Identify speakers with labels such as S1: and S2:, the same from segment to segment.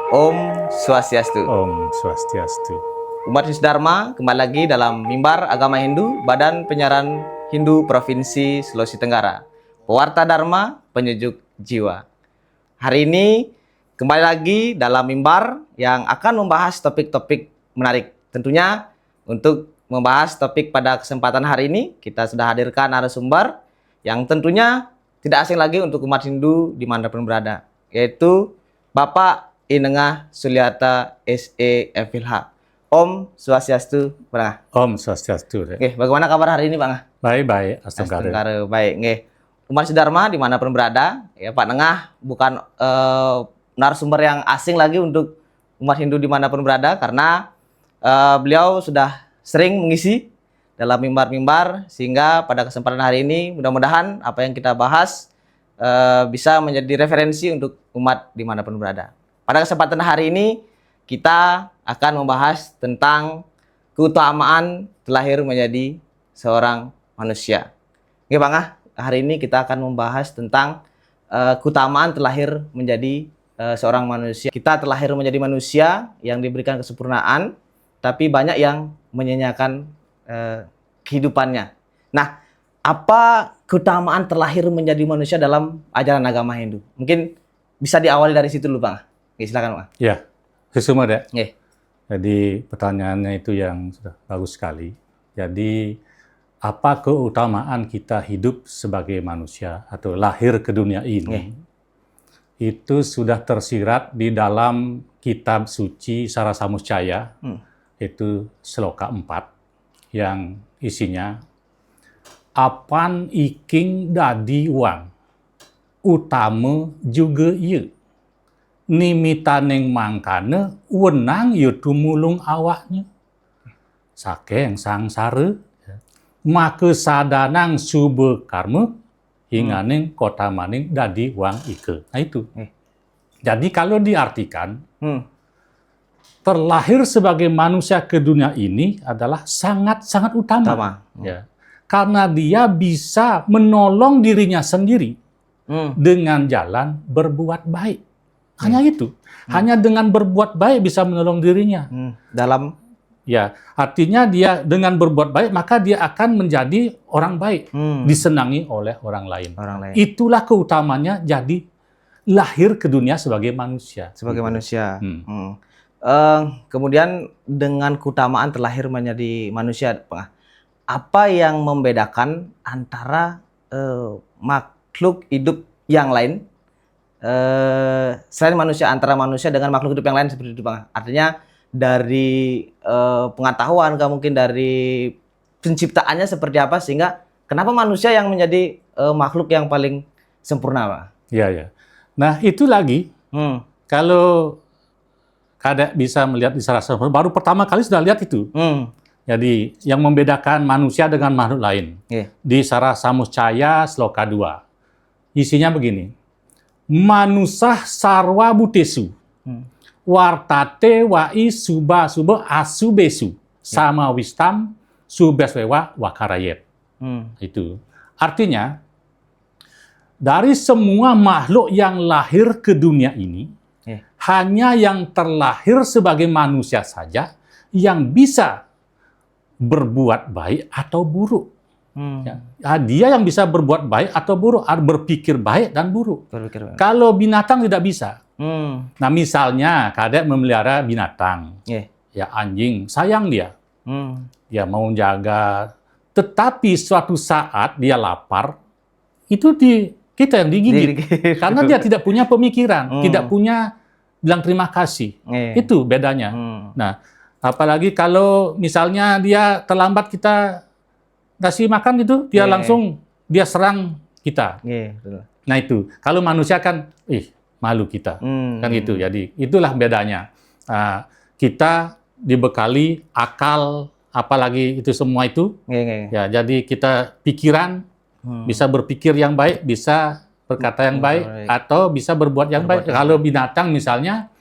S1: Om Swastiastu.
S2: Om Swastiastu.
S1: Umat Hindu Dharma kembali lagi dalam Mimbar Agama Hindu, Badan Penyiaran Hindu Provinsi Sulawesi Tenggara. Pewarta Dharma, penyejuk jiwa. Hari ini kembali lagi dalam Mimbar yang akan membahas topik-topik menarik. Tentunya untuk membahas topik pada kesempatan hari ini, kita sudah hadirkan narasumber yang tentunya tidak asing lagi untuk umat Hindu dimanapun berada, yaitu Bapak Inengah Suliarta SE FILH. Om Swastiastu, Bang.
S2: Om Swastiastu.
S1: Oke, bagaimana kabar hari ini, Bang?
S2: Baik, Astungkara.
S1: Baik, nggih. Umat Hindu Dharma dimanapun berada, ya Pak Nengah bukan narasumber yang asing lagi untuk umat Hindu dimanapun berada, karena beliau sudah sering mengisi dalam mimbar-mimbar, sehingga pada kesempatan hari ini mudah-mudahan apa yang kita bahas bisa menjadi referensi untuk umat dimanapun berada. Pada kesempatan hari ini kita akan membahas tentang keutamaan terlahir menjadi seorang manusia. Oke, Bang, hari ini kita akan membahas tentang keutamaan terlahir menjadi seorang manusia. Kita terlahir menjadi manusia yang diberikan kesempurnaan, tapi banyak yang menyanyiakan kehidupannya. Nah, apa keutamaan terlahir menjadi manusia dalam ajaran agama Hindu? Mungkin bisa diawali dari situ dulu, Bang. Oke, silakan, Bang.
S2: Ya, sesuma deh.
S1: Oke.
S2: Jadi pertanyaannya itu yang sudah bagus sekali. Jadi apa keutamaan kita hidup sebagai manusia atau lahir ke dunia ini? Itu sudah tersirat di dalam kitab suci Sarasamuscaya, itu Sloka 4, yang isinya apan iking dadi wang, utama juga ieu. Nimitaneng mangkane wenang yu tumulung awaknya. Sakeng sangsara, maka sadanang sube karma, hinganeng kota maning dadi wang ike. Nah itu. Jadi kalau diartikan, terlahir sebagai manusia ke dunia ini adalah sangat-sangat utama. Ya. Karena dia bisa menolong dirinya sendiri dengan jalan berbuat baik. Hanya itu. Hanya dengan berbuat baik bisa menolong dirinya. Ya, artinya dia dengan berbuat baik maka dia akan menjadi orang baik, disenangi oleh orang lain. Itulah keutamanya jadi lahir ke dunia sebagai manusia.
S1: Manusia. Kemudian dengan keutamaan terlahir menjadi manusia, apa yang membedakan antara makhluk hidup yang lain selain manusia, antara manusia dengan makhluk hidup yang lain seperti itu, Bang? Artinya dari pengetahuan, mungkin dari penciptaannya seperti apa, sehingga kenapa manusia yang menjadi makhluk yang paling sempurna, Pak?
S2: Iya. Nah, itu lagi, kalau Kadek bisa melihat di Sarasamuscaya, baru pertama kali sudah lihat itu. Jadi, yang membedakan manusia dengan makhluk lain. Di Sarasamuscaya Sloka 2. Isinya begini. Manusah sarwa butesu. Wartate wai suba asubesu. Sama wistam subeswewa wakarayet. Itu. Artinya, dari semua makhluk yang lahir ke dunia ini, hanya yang terlahir sebagai manusia saja yang bisa berbuat baik atau buruk. Dia yang bisa berbuat baik atau buruk, berpikir baik dan buruk. Kalau binatang tidak bisa. Nah, misalnya Kadek memelihara binatang, ya anjing, sayang dia, dia mau jaga, tetapi suatu saat dia lapar, itu kita yang digigit, karena dia tidak punya pemikiran, tidak punya bilang terima kasih. Itu bedanya. Nah, apalagi kalau misalnya dia terlambat kita kasih makan gitu, dia langsung dia serang kita. Nah itu, kalau manusia kan, malu kita, kan gitu. Jadi itulah bedanya. Kita dibekali akal, apalagi itu semua itu. Ya, jadi kita pikiran bisa berpikir yang baik, bisa berkata yang baik, atau bisa berbuat yang baik. Kalau binatang misalnya,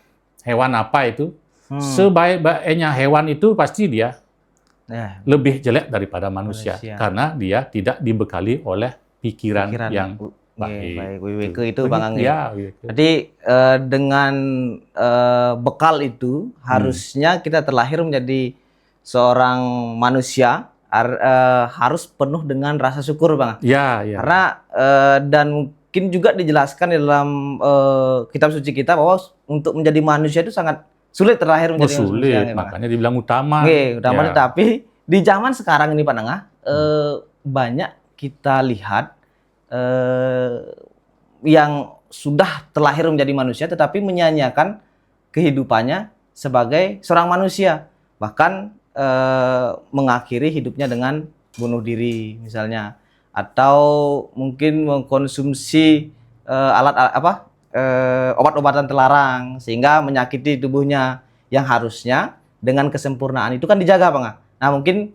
S2: hewan apa itu, sebaik-baiknya hewan itu pasti dia lebih jelek daripada manusia, karena dia tidak dibekali oleh pikiran yang baik.
S1: Baik, Weweke itu Bang Angge.
S2: Ya, Weweke.
S1: Jadi dengan bekal itu harusnya kita terlahir menjadi seorang manusia harus penuh dengan rasa syukur Bang.
S2: Ya, ya.
S1: Karena dan mungkin juga dijelaskan di dalam kitab suci kita bahwa untuk menjadi manusia itu sangat sulit terlahir menjadi manusia.
S2: Sulit, makanya dibilang utama.
S1: Utama,
S2: Ya.
S1: tapi di zaman sekarang ini Pak Nengah banyak kita lihat yang sudah terlahir menjadi manusia tetapi menyanyiakan kehidupannya sebagai seorang manusia, bahkan mengakhiri hidupnya dengan bunuh diri misalnya, atau mungkin mengkonsumsi obat-obatan terlarang sehingga menyakiti tubuhnya yang harusnya dengan kesempurnaan itu kan dijaga Bang. Nah mungkin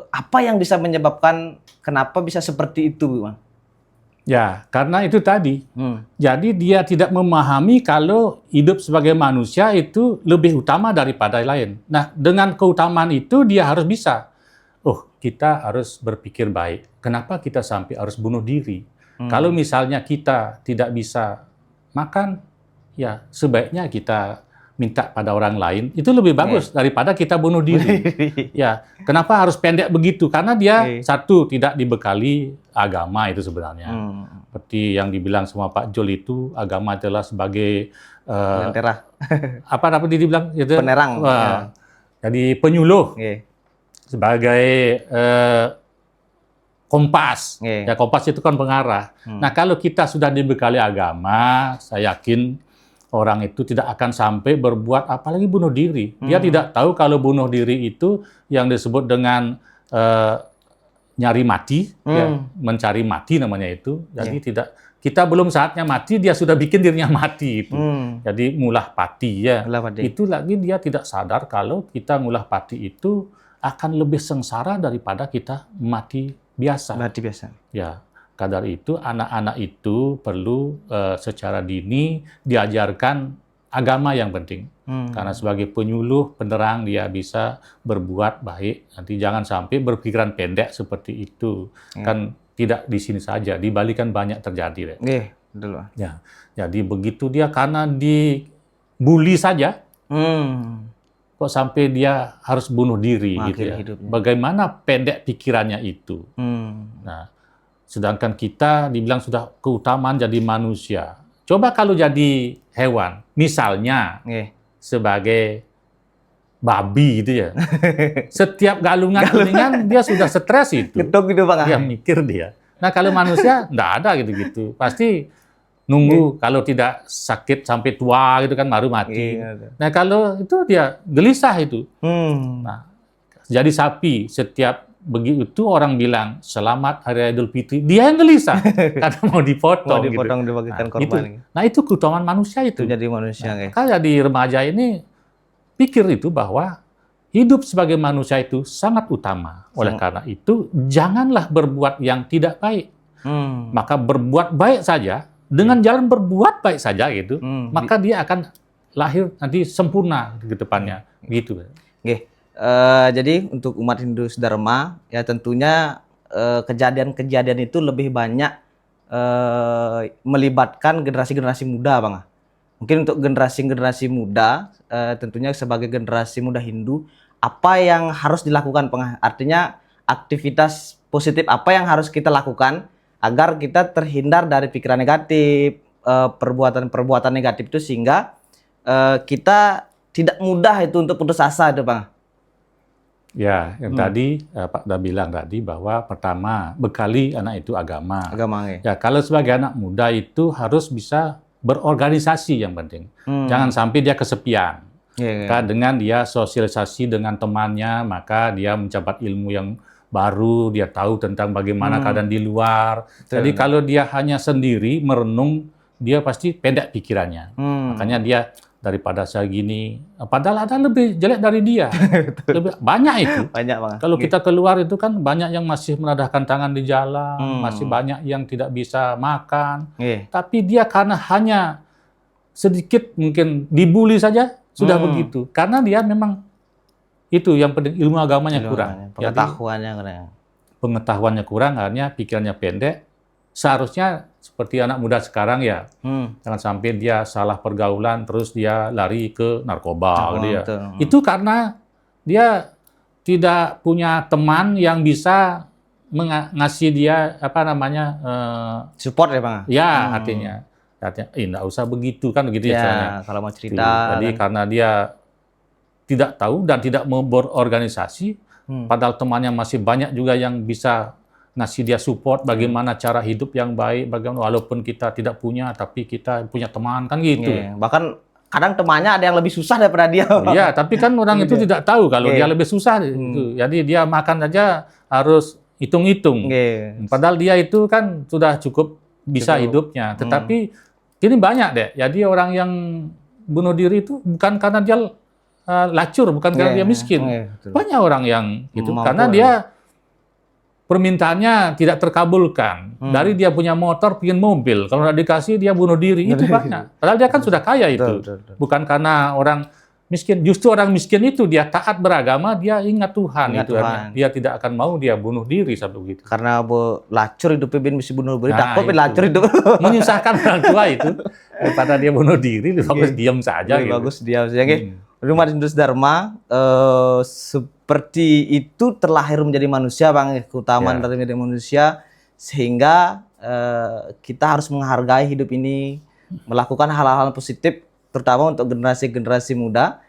S1: apa yang bisa menyebabkan kenapa bisa seperti itu Bang?
S2: Ya, karena itu tadi. Jadi dia tidak memahami kalau hidup sebagai manusia itu lebih utama daripada lain. Nah, dengan keutamaan itu dia harus bisa. Oh, kita harus berpikir baik. Kenapa kita sampai harus bunuh diri? Kalau misalnya kita tidak bisa makan, ya sebaiknya kita minta pada orang lain. Itu lebih bagus daripada kita bunuh diri. Ya, kenapa harus pendek begitu? Karena dia satu tidak dibekali agama itu sebenarnya. Seperti yang dibilang sama Pak Jol itu, agama adalah sebagai
S1: lentera.
S2: apa dibilang itu?
S1: Penerang.
S2: Jadi penyuluh. Sebagai kompas. Ya, kompas itu kan pengarah. Nah, kalau kita sudah dibekali agama, saya yakin orang itu tidak akan sampai berbuat apalagi bunuh diri. Dia tidak tahu kalau bunuh diri itu yang disebut dengan nyari mati, ya, mencari mati namanya itu. Jadi tidak, kita belum saatnya mati, dia sudah bikin dirinya mati itu. Jadi ngulah pati ya. Itu lagi dia tidak sadar kalau kita ngulah pati itu akan lebih sengsara daripada kita mati biasa.
S1: Mati biasa.
S2: Ya. Kadar itu anak-anak itu perlu secara dini diajarkan agama yang penting. Karena sebagai penyuluh, penerang dia bisa berbuat baik. Nanti jangan sampai berpikiran pendek seperti itu. Kan tidak di sini saja, di Bali kan banyak terjadi.
S1: Betul.
S2: Ya. Jadi begitu dia karena dibully saja. Kok sampai dia harus bunuh diri gitu ya. Hidupnya. Bagaimana pendek pikirannya itu. Nah, sedangkan kita dibilang sudah keutamaan jadi manusia. Coba kalau jadi hewan, misalnya sebagai babi gitu ya. Setiap galungan kuningan dia sudah stres itu.
S1: Getok gitu Bang.
S2: Dia mikir dia. Nah kalau manusia enggak ada gitu-gitu. Pasti nunggu kalau tidak sakit sampai tua gitu kan baru mati. Nah kalau itu dia gelisah itu. Nah, jadi sapi setiap begitu orang bilang selamat Hari Idul Fitri, dia yang gelisah karena mau dipotong,
S1: dibagikan korban.
S2: Nah itu keutamaan manusia itu.
S1: Jadi manusia.
S2: Maka jadi remaja ini pikir itu bahwa hidup sebagai manusia itu sangat utama. Oleh karena itu janganlah berbuat yang tidak baik. Maka berbuat baik saja dengan jalan berbuat baik saja gitu. Maka dia akan lahir nanti sempurna ke depannya gitu.
S1: Jadi untuk umat Hindu Dharma ya tentunya kejadian-kejadian itu lebih banyak melibatkan generasi-generasi muda Bang. Mungkin untuk generasi-generasi muda tentunya sebagai generasi muda Hindu apa yang harus dilakukan Bang? Artinya aktivitas positif apa yang harus kita lakukan agar kita terhindar dari pikiran negatif, perbuatan-perbuatan negatif itu sehingga kita tidak mudah itu untuk putus asa itu Bang.
S2: Ya, yang tadi Pak udah bilang tadi bahwa pertama bekali anak itu agama. Ya, kalau sebagai anak muda itu harus bisa berorganisasi yang penting. Jangan sampai dia kesepian. Dengan dia sosialisasi dengan temannya, maka dia mencapai ilmu yang baru, dia tahu tentang bagaimana keadaan di luar. Jadi kalau dia hanya sendiri merenung, dia pasti pendek pikirannya. Makanya dia daripada saya gini, padahal ada lebih jelek dari dia. Lebih banyak itu.
S1: Banyak Bang.
S2: Kalau kita keluar itu kan banyak yang masih menadahkan tangan di jalan, masih banyak yang tidak bisa makan. Tapi dia karena hanya sedikit mungkin dibully saja sudah begitu. Karena dia memang itu yang penting ilmu agamanya kurang.
S1: Pengetahuannya kurang.
S2: Pengetahuannya kurang, akhirnya pikirannya pendek. Seharusnya seperti anak muda sekarang ya. Jangan sampai dia salah pergaulan terus dia lari ke narkoba dia. Itu karena dia tidak punya teman yang bisa ngasih dia
S1: support ya Bang.
S2: Ya, artinya enggak usah begitu kan begitu ya.
S1: Kalau mau cerita.
S2: Jadi karena dia tidak tahu dan tidak mau berorganisasi, padahal temannya masih banyak juga yang bisa ngasih dia support bagaimana cara hidup yang baik, bagaimana walaupun kita tidak punya tapi kita punya teman kan gitu.
S1: Bahkan kadang temannya ada yang lebih susah daripada dia.
S2: Iya, tapi kan orang itu tidak tahu kalau dia lebih susah itu. Jadi dia makan aja harus hitung-hitung. Padahal dia itu kan sudah cukup bisa hidupnya. Tetapi ini banyak deh. Jadi orang yang bunuh diri itu bukan karena dia lacur, bukan karena dia miskin. Banyak orang yang itu karena dia permintaannya tidak terkabulkan. Dari dia punya motor, pengen mobil. Kalau nggak dikasih, dia bunuh diri. Itu banyak. Padahal dia kan sudah kaya itu. Bukan karena orang miskin. Justru orang miskin itu, dia taat beragama, dia ingat Tuhan. Dia tidak akan mau dia bunuh diri sampai begitu.
S1: Karena lacur hidupnya bisa bunuh diri. Takut lacur hidup.
S2: Menyusahkan orang tua itu. Daripada dia bunuh diri, lebih bagus diam saja.
S1: Lebih bagus diam saja. Umat Hindu Dharma seperti itu terlahir menjadi manusia, Bang. Keutamaan dari menjadi manusia sehingga kita harus menghargai hidup ini, melakukan hal-hal positif, terutama untuk generasi-generasi muda.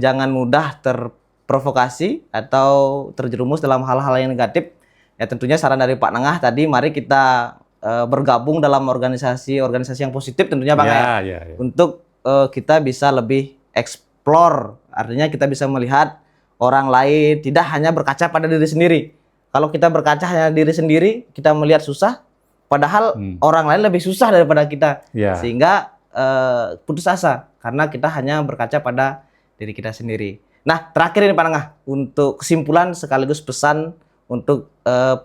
S1: Jangan mudah terprovokasi atau terjerumus dalam hal-hal yang negatif. Ya tentunya saran dari Pak Nengah tadi, mari kita bergabung dalam organisasi yang positif tentunya, Bang. Untuk kita bisa lebih explore, artinya kita bisa melihat orang lain, tidak hanya berkaca pada diri sendiri. Kalau kita berkaca hanya diri sendiri, kita melihat susah, padahal orang lain lebih susah daripada kita. Sehingga putus asa, karena kita hanya berkaca pada diri kita sendiri. Nah, terakhir ini Pak Nengah, untuk kesimpulan sekaligus pesan untuk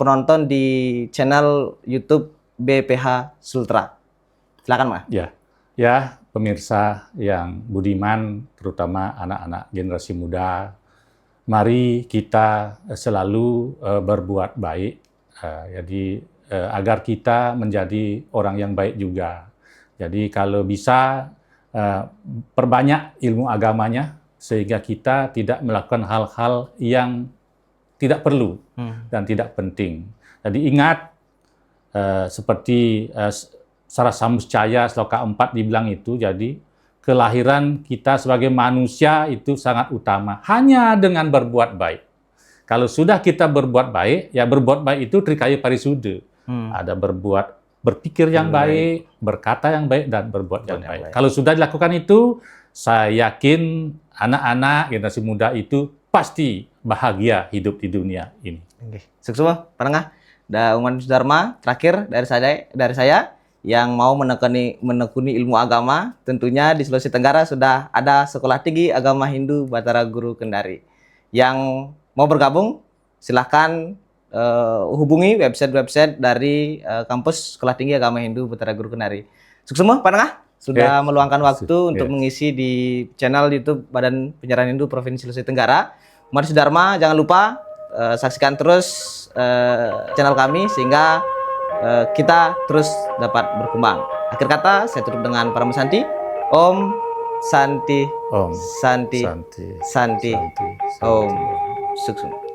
S1: penonton di channel YouTube BPH Sultra. Silakan, Mas.
S2: Ya, pemirsa yang budiman, terutama anak-anak generasi muda, mari kita selalu berbuat baik, jadi agar kita menjadi orang yang baik juga. Jadi kalau bisa perbanyak ilmu agamanya, sehingga kita tidak melakukan hal-hal yang tidak perlu dan tidak penting. Jadi ingat, seperti Sarasambucaya Sloka 4 dibilang itu, jadi kelahiran kita sebagai manusia itu sangat utama. Hanya dengan berbuat baik. Kalau sudah kita berbuat baik, ya berbuat baik itu trikaya parisuda. Ada berpikir yang baik, berkata yang baik, dan berbuat yang baik. Kalau sudah dilakukan itu, saya yakin anak-anak generasi muda itu pasti bahagia hidup di dunia ini.
S1: Sukses, Pak Nengah. Dan umat Hindu Dharma, terakhir dari saya yang mau menekuni ilmu agama, tentunya di Sulawesi Tenggara sudah ada Sekolah Tinggi Agama Hindu Batara Guru Kendari. Yang mau bergabung, silahkan hubungi website dari kampus Sekolah Tinggi Agama Hindu Batara Guru Kendari. Sukses semua, Pak Nengah, sudah meluangkan waktu untuk mengisi di channel YouTube Badan Penyiaran Hindu Provinsi Sulawesi Tenggara. Umat Hindu Dharma, jangan lupa saksikan terus channel kami sehingga kita terus dapat berkembang. Akhir kata, saya tutup dengan Parama Santi. Om Santi, Santi, Santi, Santi. Om Suksum.